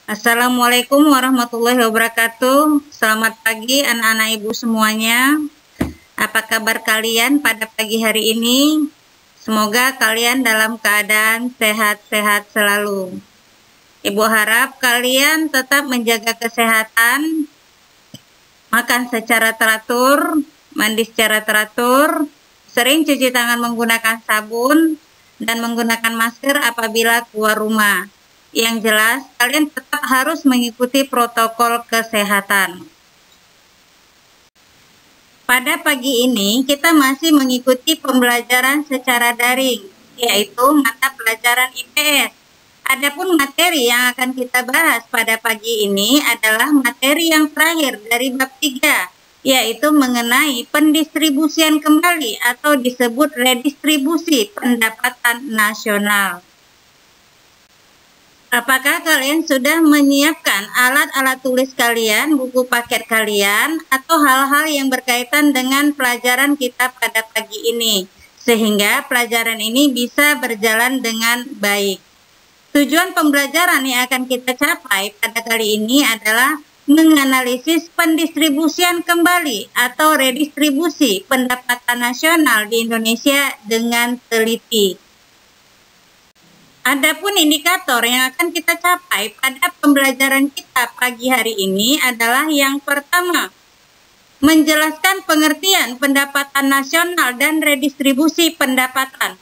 Assalamualaikum warahmatullahi wabarakatuh. Selamat pagi anak-anak ibu semuanya. Apa kabar kalian pada pagi hari ini? Semoga kalian dalam keadaan sehat-sehat selalu. Ibu harap kalian tetap menjaga kesehatan, makan secara teratur, mandi secara teratur, sering cuci tangan menggunakan sabun, dan menggunakan masker apabila keluar rumah. Yang jelas, kalian tetap harus mengikuti protokol kesehatan. Pada pagi ini, kita masih mengikuti pembelajaran secara daring, yaitu mata pelajaran IPS. Adapun materi yang akan kita bahas pada pagi ini adalah materi yang terakhir dari bab 3, yaitu mengenai pendistribusian kembali atau disebut redistribusi pendapatan nasional. Apakah kalian sudah menyiapkan alat-alat tulis kalian, buku paket kalian, atau hal-hal yang berkaitan dengan pelajaran kita pada pagi ini, sehingga pelajaran ini bisa berjalan dengan baik? Tujuan pembelajaran yang akan kita capai pada kali ini adalah menganalisis pendistribusian kembali atau redistribusi pendapatan nasional di Indonesia dengan teliti. Adapun indikator yang akan kita capai pada pembelajaran kita pagi hari ini adalah yang pertama, menjelaskan pengertian pendapatan nasional dan redistribusi pendapatan.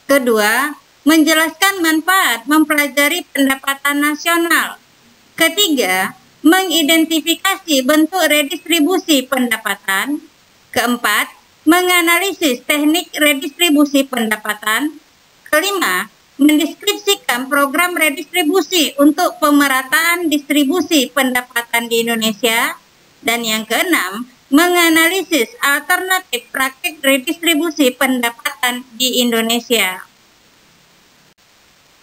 Kedua, menjelaskan manfaat mempelajari pendapatan nasional. Ketiga, mengidentifikasi bentuk redistribusi pendapatan. Keempat, menganalisis teknik redistribusi pendapatan. Kelima, mendeskripsikan program redistribusi untuk pemerataan distribusi pendapatan di Indonesia. Dan yang keenam, menganalisis alternatif praktik redistribusi pendapatan di Indonesia.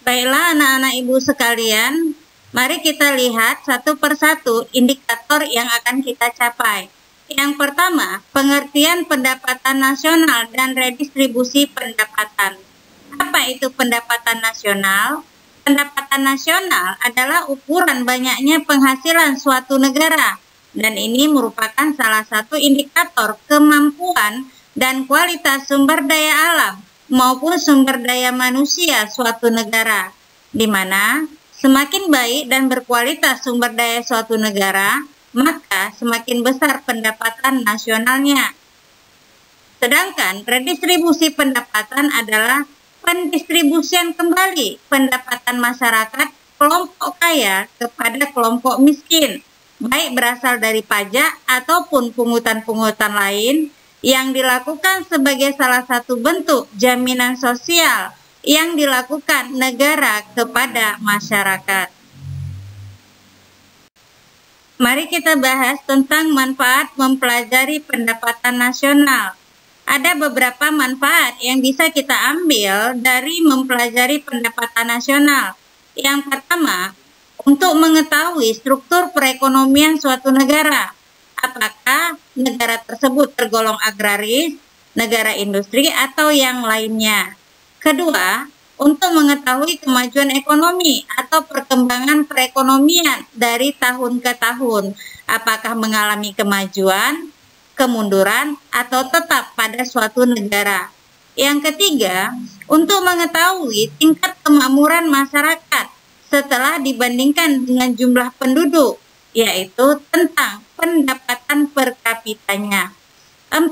Baiklah anak-anak ibu sekalian, mari kita lihat satu persatu indikator yang akan kita capai. Yang pertama, pengertian pendapatan nasional dan redistribusi pendapatan. Apa itu pendapatan nasional? Pendapatan nasional adalah ukuran banyaknya penghasilan suatu negara, dan ini merupakan salah satu indikator kemampuan dan kualitas sumber daya alam maupun sumber daya manusia suatu negara, di mana semakin baik dan berkualitas sumber daya suatu negara, maka semakin besar pendapatan nasionalnya. Sedangkan redistribusi pendapatan adalah pendistribusian kembali pendapatan masyarakat kelompok kaya kepada kelompok miskin, baik berasal dari pajak ataupun pungutan-pungutan lain yang dilakukan sebagai salah satu bentuk jaminan sosial yang dilakukan negara kepada masyarakat. Mari kita bahas tentang manfaat mempelajari pendapatan nasional. Ada beberapa manfaat yang bisa kita ambil dari mempelajari pendapatan nasional. Yang pertama, untuk mengetahui struktur perekonomian suatu negara. Apakah negara tersebut tergolong agraris, negara industri, atau yang lainnya. Kedua, untuk mengetahui kemajuan ekonomi atau perkembangan perekonomian dari tahun ke tahun. Apakah mengalami kemajuan, kemunduran, atau tetap pada suatu negara. Yang ketiga, untuk mengetahui tingkat kemakmuran masyarakat setelah dibandingkan dengan jumlah penduduk, yaitu tentang pendapatan per kapitanya. 4.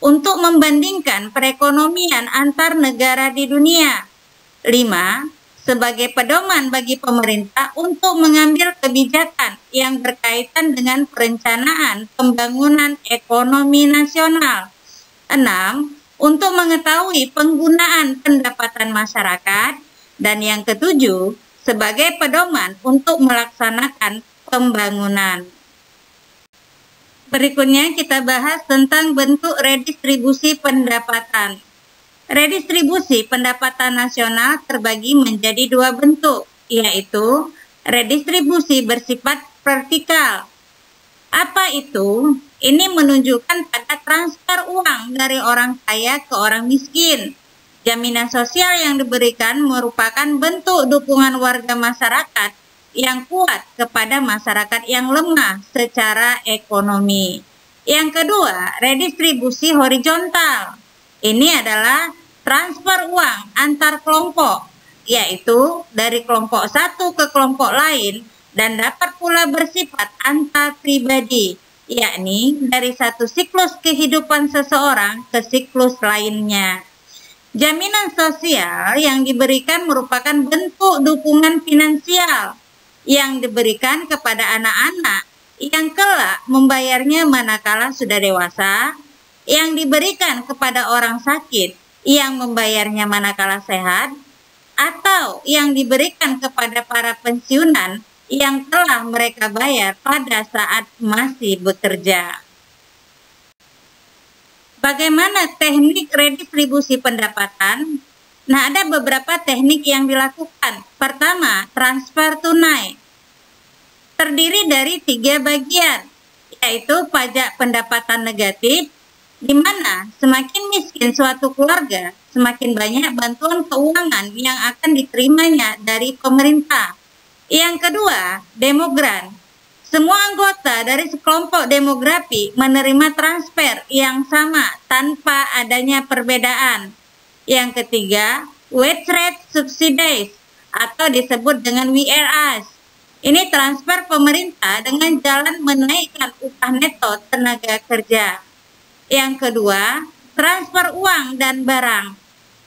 Untuk membandingkan perekonomian antar negara di dunia. 5. Sebagai pedoman bagi pemerintah untuk mengambil kebijakan yang berkaitan dengan perencanaan pembangunan ekonomi nasional. 6. Untuk mengetahui penggunaan pendapatan masyarakat. Dan yang ketujuh, sebagai pedoman untuk melaksanakan pembangunan. Berikutnya kita bahas tentang bentuk redistribusi pendapatan. Redistribusi pendapatan nasional terbagi menjadi dua bentuk, yaitu redistribusi bersifat vertikal. Apa itu? Ini menunjukkan pada transfer uang dari orang kaya ke orang miskin. Jaminan sosial yang diberikan merupakan bentuk dukungan warga masyarakat yang kuat kepada masyarakat yang lemah secara ekonomi. Yang kedua, redistribusi horizontal. Ini adalah transfer uang antar kelompok, yaitu dari kelompok satu ke kelompok lain dan dapat pula bersifat antar pribadi, yakni dari satu siklus kehidupan seseorang ke siklus lainnya. Jaminan sosial yang diberikan merupakan bentuk dukungan finansial yang diberikan kepada anak-anak yang kelak membayarnya manakala sudah dewasa, yang diberikan kepada orang sakit yang membayarnya manakala sehat, atau yang diberikan kepada para pensiunan yang telah mereka bayar pada saat masih bekerja. Bagaimana teknik redistribusi pendapatan? Nah, ada beberapa teknik yang dilakukan. Pertama, transfer tunai. Terdiri dari 3 bagian, yaitu pajak pendapatan negatif, di mana semakin miskin suatu keluarga, semakin banyak bantuan keuangan yang akan diterimanya dari pemerintah. Yang kedua, demogrant. Semua anggota dari sekelompok demografi menerima transfer yang sama tanpa adanya perbedaan. Yang ketiga, wage rate subsidies atau disebut dengan WRS. Ini transfer pemerintah dengan jalan menaikkan upah neto tenaga kerja. Yang kedua, transfer uang dan barang.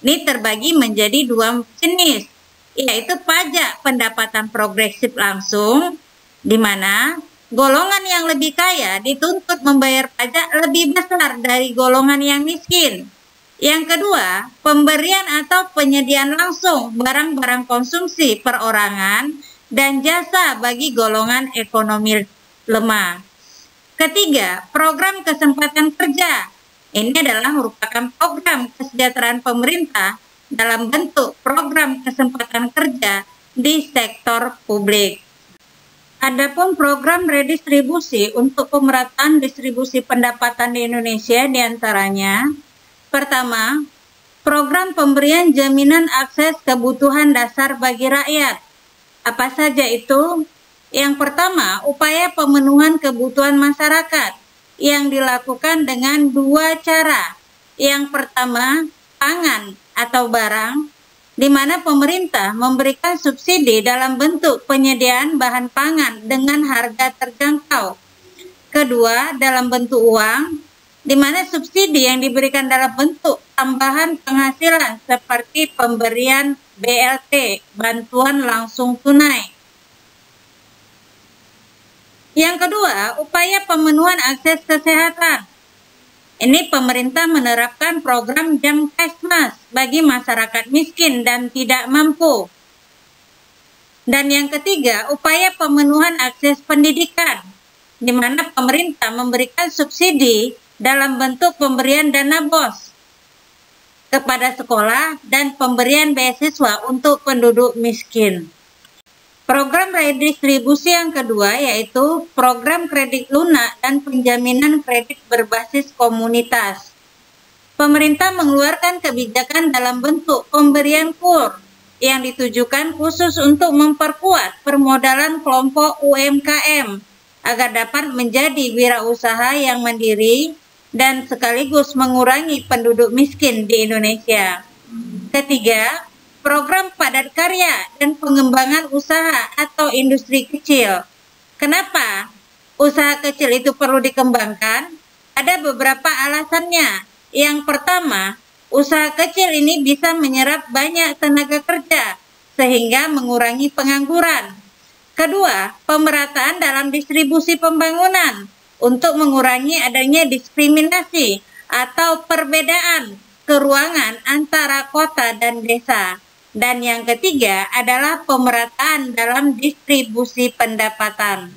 Ini terbagi menjadi 2 jenis, yaitu pajak pendapatan progresif langsung, di mana golongan yang lebih kaya dituntut membayar pajak lebih besar dari golongan yang miskin. Yang kedua, pemberian atau penyediaan langsung barang-barang konsumsi perorangan dan jasa bagi golongan ekonomi lemah. Ketiga, program kesempatan kerja. Ini adalah merupakan program kesejahteraan pemerintah dalam bentuk program kesempatan kerja di sektor publik. Adapun program redistribusi untuk pemerataan distribusi pendapatan di Indonesia diantaranya, pertama, program pemberian jaminan akses kebutuhan dasar bagi rakyat. Apa saja itu? Yang pertama, upaya pemenuhan kebutuhan masyarakat yang dilakukan dengan 2 cara. Yang pertama, pangan atau barang, di mana pemerintah memberikan subsidi dalam bentuk penyediaan bahan pangan dengan harga terjangkau. Kedua, dalam bentuk uang, di mana subsidi yang diberikan dalam bentuk tambahan penghasilan seperti pemberian BLT, bantuan langsung tunai. Yang kedua, upaya pemenuhan akses kesehatan. Ini pemerintah menerapkan program Jamkesmas bagi masyarakat miskin dan tidak mampu. Dan yang ketiga, upaya pemenuhan akses pendidikan, di mana pemerintah memberikan subsidi dalam bentuk pemberian dana BOS kepada sekolah dan pemberian beasiswa untuk penduduk miskin. Program redistribusi yang kedua yaitu program kredit lunak dan penjaminan kredit berbasis komunitas. Pemerintah mengeluarkan kebijakan dalam bentuk pemberian KUR yang ditujukan khusus untuk memperkuat permodalan kelompok UMKM agar dapat menjadi wirausaha yang mandiri dan sekaligus mengurangi penduduk miskin di Indonesia. Ketiga, program padat karya dan pengembangan usaha atau industri kecil. Kenapa usaha kecil itu perlu dikembangkan? Ada beberapa alasannya. Yang pertama, usaha kecil ini bisa menyerap banyak tenaga kerja sehingga mengurangi pengangguran. Kedua, pemerataan dalam distribusi pembangunan untuk mengurangi adanya diskriminasi atau perbedaan keruangan antara kota dan desa. Dan yang ketiga adalah pemerataan dalam distribusi pendapatan.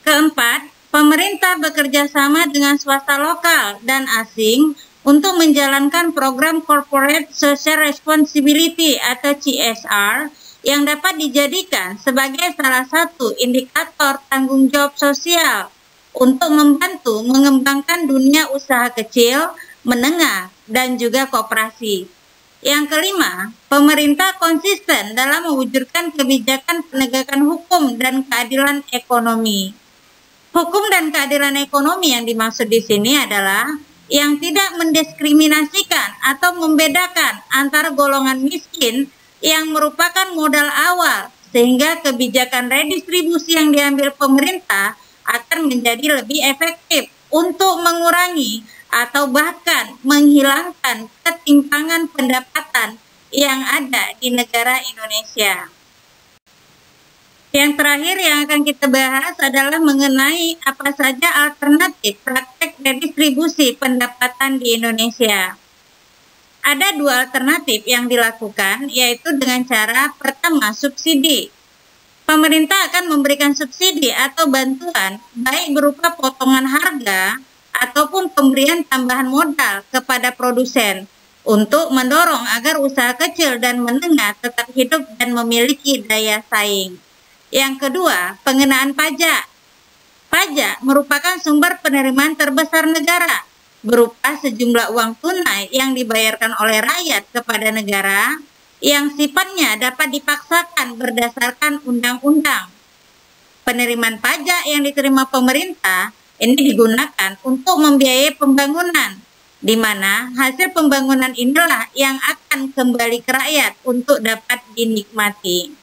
Keempat, pemerintah bekerja sama dengan swasta lokal dan asing untuk menjalankan program Corporate Social Responsibility atau CSR yang dapat dijadikan sebagai salah satu indikator tanggung jawab sosial untuk membantu mengembangkan dunia usaha kecil, menengah, dan juga koperasi. Yang kelima, pemerintah konsisten dalam mewujudkan kebijakan penegakan hukum dan keadilan ekonomi. Hukum dan keadilan ekonomi yang dimaksud di sini adalah yang tidak mendiskriminasikan atau membedakan antara golongan miskin yang merupakan modal awal, sehingga kebijakan redistribusi yang diambil pemerintah akan menjadi lebih efektif untuk mengurangi atau bahkan menghilangkan ketimpangan pendapatan yang ada di negara Indonesia. Yang terakhir yang akan kita bahas adalah mengenai apa saja alternatif praktek redistribusi pendapatan di Indonesia. Ada dua alternatif yang dilakukan, yaitu dengan cara pertama, subsidi. Pemerintah akan memberikan subsidi atau bantuan baik berupa potongan harga ataupun pemberian tambahan modal kepada produsen untuk mendorong agar usaha kecil dan menengah tetap hidup dan memiliki daya saing. Yang kedua, pengenaan pajak. Pajak merupakan sumber penerimaan terbesar negara, berupa sejumlah uang tunai yang dibayarkan oleh rakyat kepada negara yang sifatnya dapat dipaksakan berdasarkan undang-undang. Penerimaan pajak yang diterima pemerintah ini digunakan untuk membiayai pembangunan, di mana hasil pembangunan inilah yang akan kembali ke rakyat untuk dapat dinikmati.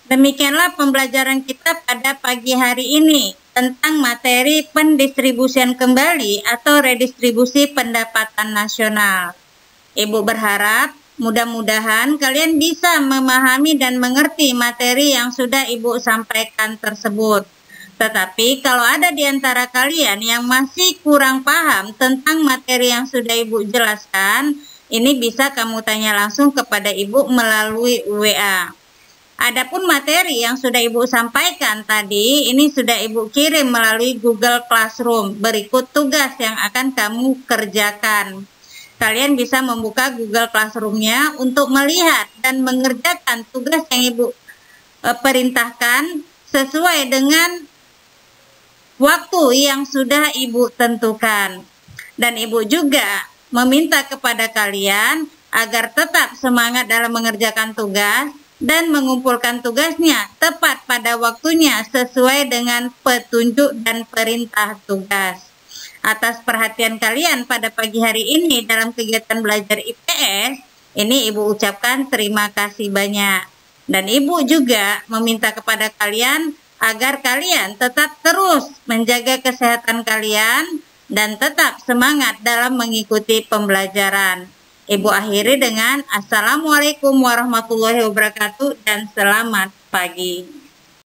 Demikianlah pembelajaran kita pada pagi hari ini tentang materi pendistribusian kembali atau redistribusi pendapatan nasional. Ibu berharap mudah-mudahan kalian bisa memahami dan mengerti materi yang sudah Ibu sampaikan tersebut. Tetapi kalau ada di antara kalian yang masih kurang paham tentang materi yang sudah Ibu jelaskan, ini bisa kamu tanya langsung kepada Ibu melalui WA. Adapun materi yang sudah Ibu sampaikan tadi, ini sudah Ibu kirim melalui Google Classroom. Berikut tugas yang akan kamu kerjakan. Kalian bisa membuka Google Classroom-nya untuk melihat dan mengerjakan tugas yang Ibu perintahkan sesuai dengan waktu yang sudah Ibu tentukan. Dan Ibu juga meminta kepada kalian agar tetap semangat dalam mengerjakan tugas dan mengumpulkan tugasnya tepat pada waktunya sesuai dengan petunjuk dan perintah tugas. Atas perhatian kalian pada pagi hari ini dalam kegiatan belajar IPS, ini Ibu ucapkan terima kasih banyak. Dan Ibu juga meminta kepada kalian agar kalian tetap terus menjaga kesehatan kalian dan tetap semangat dalam mengikuti pembelajaran. Ibu akhiri dengan Assalamualaikum warahmatullahi wabarakatuh dan selamat pagi.